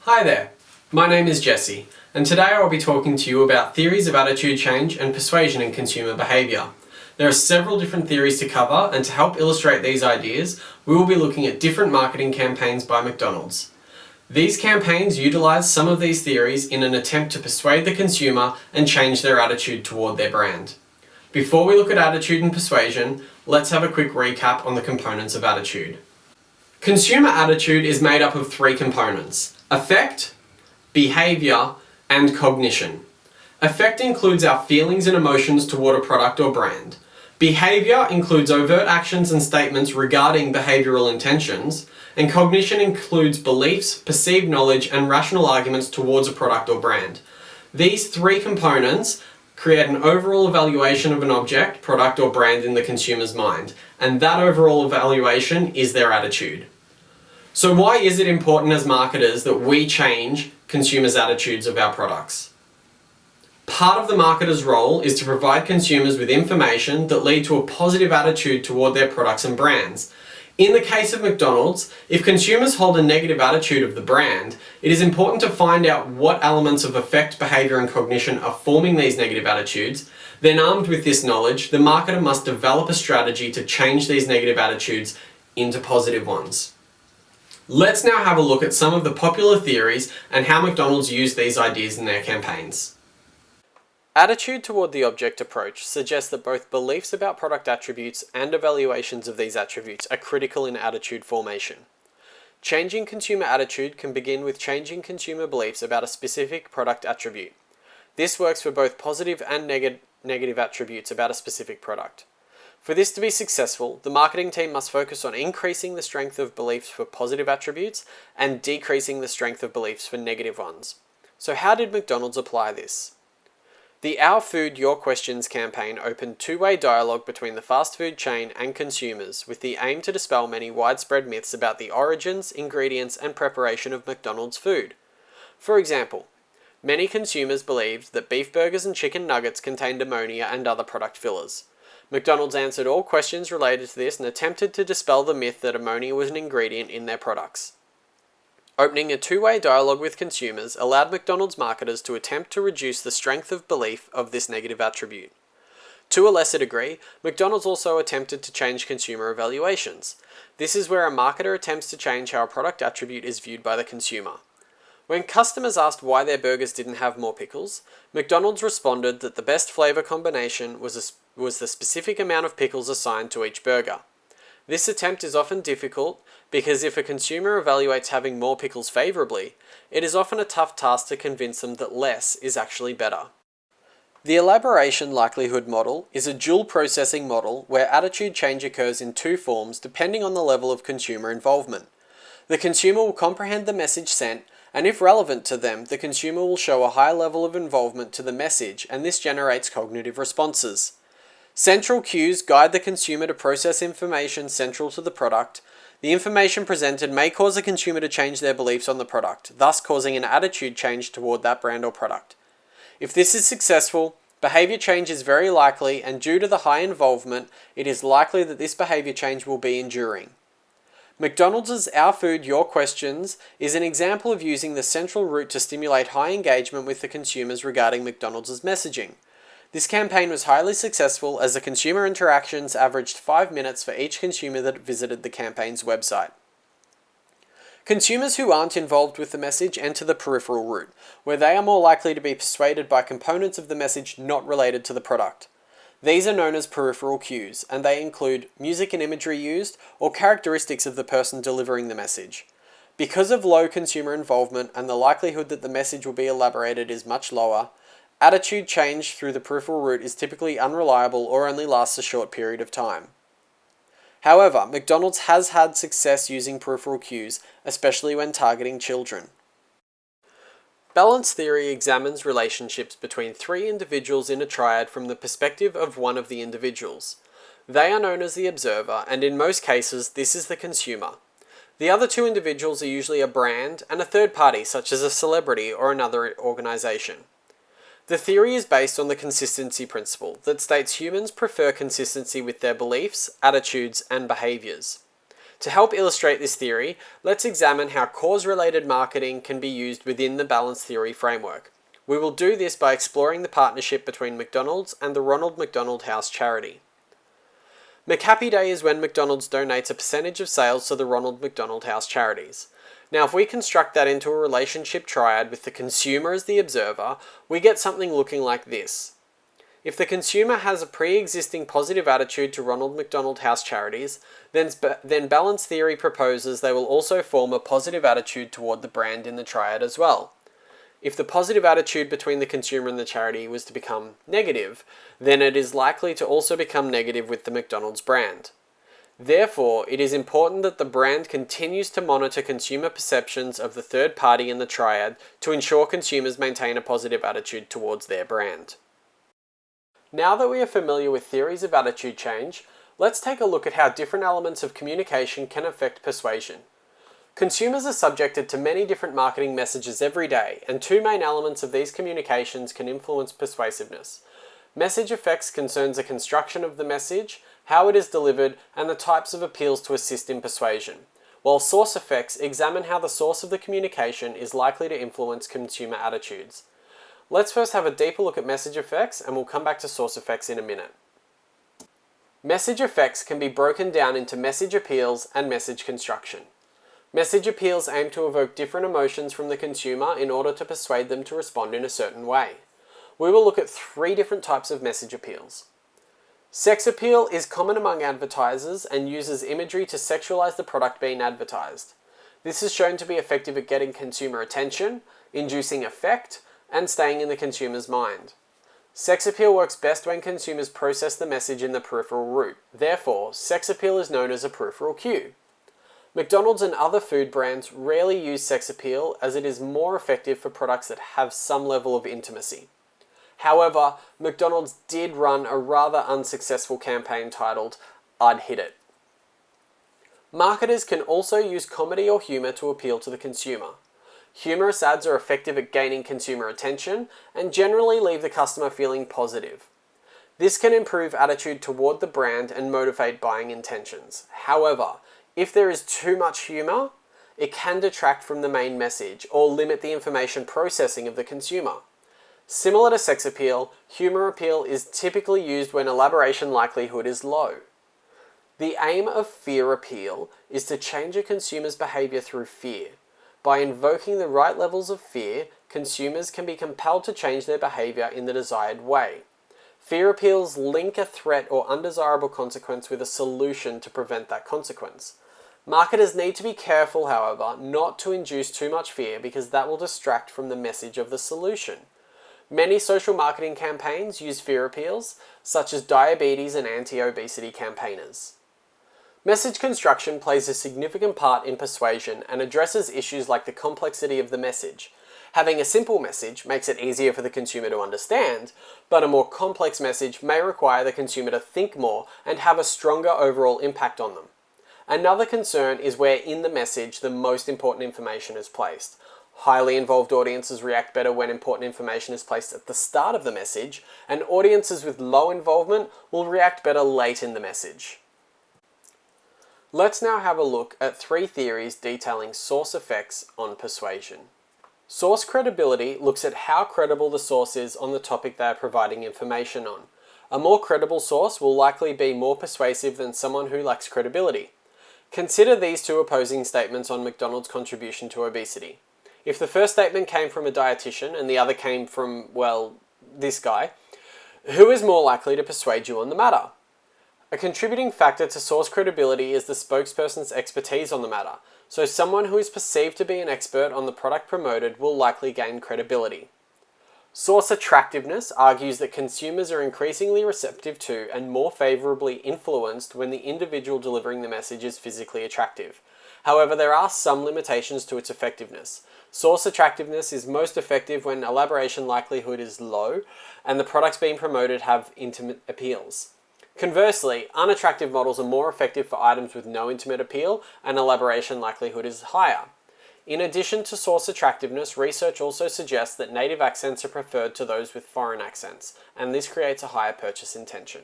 Hi there, my name is Jesse, and today I'll be talking to you about theories of attitude change and persuasion in consumer behaviour. There are several different theories to cover, and to help illustrate these ideas, we will be looking at different marketing campaigns by McDonald's. These campaigns utilise some of these theories in an attempt to persuade the consumer and change their attitude toward their brand. Before we look at attitude and persuasion, let's have a quick recap on the components of attitude. Consumer attitude is made up of three components: affect, behaviour, and cognition. Affect includes our feelings and emotions toward a product or brand. Behaviour includes overt actions and statements regarding behavioural intentions, and cognition includes beliefs, perceived knowledge, and rational arguments towards a product or brand. These three components create an overall evaluation of an object, product, or brand in the consumer's mind, and that overall evaluation is their attitude. So why is it important as marketers that we change consumers' attitudes of our products? Part of the marketer's role is to provide consumers with information that lead to a positive attitude toward their products and brands. In the case of McDonald's, if consumers hold a negative attitude of the brand, it is important to find out what elements of affect, behaviour, and cognition are forming these negative attitudes. Then, armed with this knowledge, the marketer must develop a strategy to change these negative attitudes into positive ones. Let's now have a look at some of the popular theories and how McDonald's use these ideas in their campaigns. Attitude toward the object approach suggests that both beliefs about product attributes and evaluations of these attributes are critical in attitude formation. Changing consumer attitude can begin with changing consumer beliefs about a specific product attribute. This works for both positive and negative attributes about a specific product. For this to be successful, the marketing team must focus on increasing the strength of beliefs for positive attributes and decreasing the strength of beliefs for negative ones. So how did McDonald's apply this? The Our Food, Your Questions campaign opened two-way dialogue between the fast food chain and consumers with the aim to dispel many widespread myths about the origins, ingredients, and preparation of McDonald's food. For example, many consumers believed that beef burgers and chicken nuggets contained ammonia and other product fillers. McDonald's answered all questions related to this and attempted to dispel the myth that ammonia was an ingredient in their products. Opening a two-way dialogue with consumers allowed McDonald's marketers to attempt to reduce the strength of belief of this negative attribute. To a lesser degree, McDonald's also attempted to change consumer evaluations. This is where a marketer attempts to change how a product attribute is viewed by the consumer. When customers asked why their burgers didn't have more pickles, McDonald's responded that the best flavour combination was the specific amount of pickles assigned to each burger. This attempt is often difficult because if a consumer evaluates having more pickles favourably, it is often a tough task to convince them that less is actually better. The elaboration likelihood model is a dual processing model where attitude change occurs in two forms depending on the level of consumer involvement. The consumer will comprehend the message sent, and if relevant to them, the consumer will show a high level of involvement to the message, and this generates cognitive responses. Central cues guide the consumer to process information central to the product. The information presented may cause a consumer to change their beliefs on the product, thus causing an attitude change toward that brand or product. If this is successful, behaviour change is very likely, and due to the high involvement, it is likely that this behaviour change will be enduring. McDonald's Our Food, Your Questions is an example of using the central route to stimulate high engagement with the consumers regarding McDonald's messaging. This campaign was highly successful as the consumer interactions averaged 5 minutes for each consumer that visited the campaign's website. Consumers who aren't involved with the message enter the peripheral route, where they are more likely to be persuaded by components of the message not related to the product. These are known as peripheral cues, and they include music and imagery used or characteristics of the person delivering the message. Because of low consumer involvement and the likelihood that the message will be elaborated is much lower, attitude change through the peripheral route is typically unreliable or only lasts a short period of time. However, McDonald's has had success using peripheral cues, especially when targeting children. Balance theory examines relationships between three individuals in a triad from the perspective of one of the individuals. They are known as the observer, and in most cases, this is the consumer. The other two individuals are usually a brand and a third party, such as a celebrity or another organization. The theory is based on the consistency principle that states humans prefer consistency with their beliefs, attitudes, and behaviors. To help illustrate this theory, let's examine how cause-related marketing can be used within the balance theory framework. We will do this by exploring the partnership between McDonald's and the Ronald McDonald House charity. McHappy Day is when McDonald's donates a percentage of sales to the Ronald McDonald House charities. Now, if we construct that into a relationship triad with the consumer as the observer, we get something looking like this. If the consumer has a pre-existing positive attitude to Ronald McDonald House charities, then balance theory proposes they will also form a positive attitude toward the brand in the triad as well. If the positive attitude between the consumer and the charity was to become negative, then it is likely to also become negative with the McDonald's brand. Therefore, it is important that the brand continues to monitor consumer perceptions of the third party in the triad to ensure consumers maintain a positive attitude towards their brand. Now that we are familiar with theories of attitude change, let's take a look at how different elements of communication can affect persuasion. Consumers are subjected to many different marketing messages every day, and two main elements of these communications can influence persuasiveness. Message effects concerns the construction of the message, how it is delivered, and the types of appeals to assist in persuasion, while source effects examine how the source of the communication is likely to influence consumer attitudes. Let's first have a deeper look at message effects, and we'll come back to source effects in a minute. Message effects can be broken down into message appeals and message construction. Message appeals aim to evoke different emotions from the consumer in order to persuade them to respond in a certain way. We will look at three different types of message appeals. Sex appeal is common among advertisers and uses imagery to sexualize the product being advertised. This is shown to be effective at getting consumer attention, inducing affect, and staying in the consumer's mind. Sex appeal works best when consumers process the message in the peripheral route. Therefore, sex appeal is known as a peripheral cue. McDonald's and other food brands rarely use sex appeal as it is more effective for products that have some level of intimacy. However, McDonald's did run a rather unsuccessful campaign titled, "I'd Hit It." Marketers can also use comedy or humor to appeal to the consumer. Humorous ads are effective at gaining consumer attention and generally leave the customer feeling positive. This can improve attitude toward the brand and motivate buying intentions. However, if there is too much humor, it can detract from the main message or limit the information processing of the consumer. Similar to sex appeal, humor appeal is typically used when elaboration likelihood is low. The aim of fear appeal is to change a consumer's behavior through fear. By invoking the right levels of fear, consumers can be compelled to change their behavior in the desired way. Fear appeals link a threat or undesirable consequence with a solution to prevent that consequence. Marketers need to be careful, however, not to induce too much fear because that will distract from the message of the solution. Many social marketing campaigns use fear appeals, such as diabetes and anti-obesity campaigners. Message construction plays a significant part in persuasion and addresses issues like the complexity of the message. Having a simple message makes it easier for the consumer to understand, but a more complex message may require the consumer to think more and have a stronger overall impact on them. Another concern is where in the message the most important information is placed. Highly involved audiences react better when important information is placed at the start of the message, and audiences with low involvement will react better late in the message. Let's now have a look at three theories detailing source effects on persuasion. Source credibility looks at how credible the source is on the topic they are providing information on. A more credible source will likely be more persuasive than someone who lacks credibility. Consider these two opposing statements on McDonald's contribution to obesity. If the first statement came from a dietitian and the other came from, well, this guy, who is more likely to persuade you on the matter? A contributing factor to source credibility is the spokesperson's expertise on the matter, so someone who is perceived to be an expert on the product promoted will likely gain credibility. Source attractiveness argues that consumers are increasingly receptive to and more favorably influenced when the individual delivering the message is physically attractive. However, there are some limitations to its effectiveness. Source attractiveness is most effective when elaboration likelihood is low and the products being promoted have intimate appeals. Conversely, unattractive models are more effective for items with no intimate appeal and elaboration likelihood is higher. In addition to source attractiveness, research also suggests that native accents are preferred to those with foreign accents, and this creates a higher purchase intention.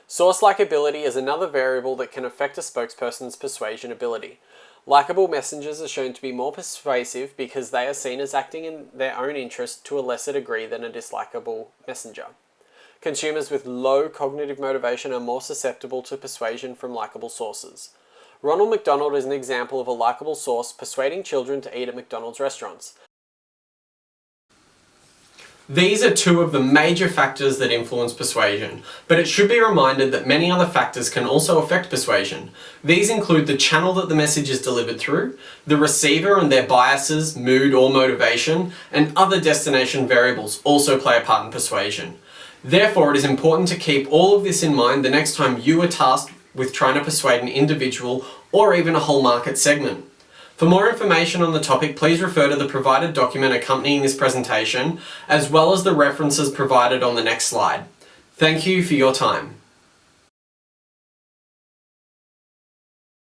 Source likability is another variable that can affect a spokesperson's persuasion ability. Likeable messengers are shown to be more persuasive because they are seen as acting in their own interest to a lesser degree than a dislikable messenger. Consumers with low cognitive motivation are more susceptible to persuasion from likable sources. Ronald McDonald is an example of a likable source persuading children to eat at McDonald's restaurants. These are two of the major factors that influence persuasion, but it should be reminded that many other factors can also affect persuasion. These include the channel that the message is delivered through, the receiver and their biases, mood or motivation, and other destination variables also play a part in persuasion. Therefore, it is important to keep all of this in mind the next time you are tasked with trying to persuade an individual or even a whole market segment. For more information on the topic, please refer to the provided document accompanying this presentation, as well as the references provided on the next slide. Thank you for your time.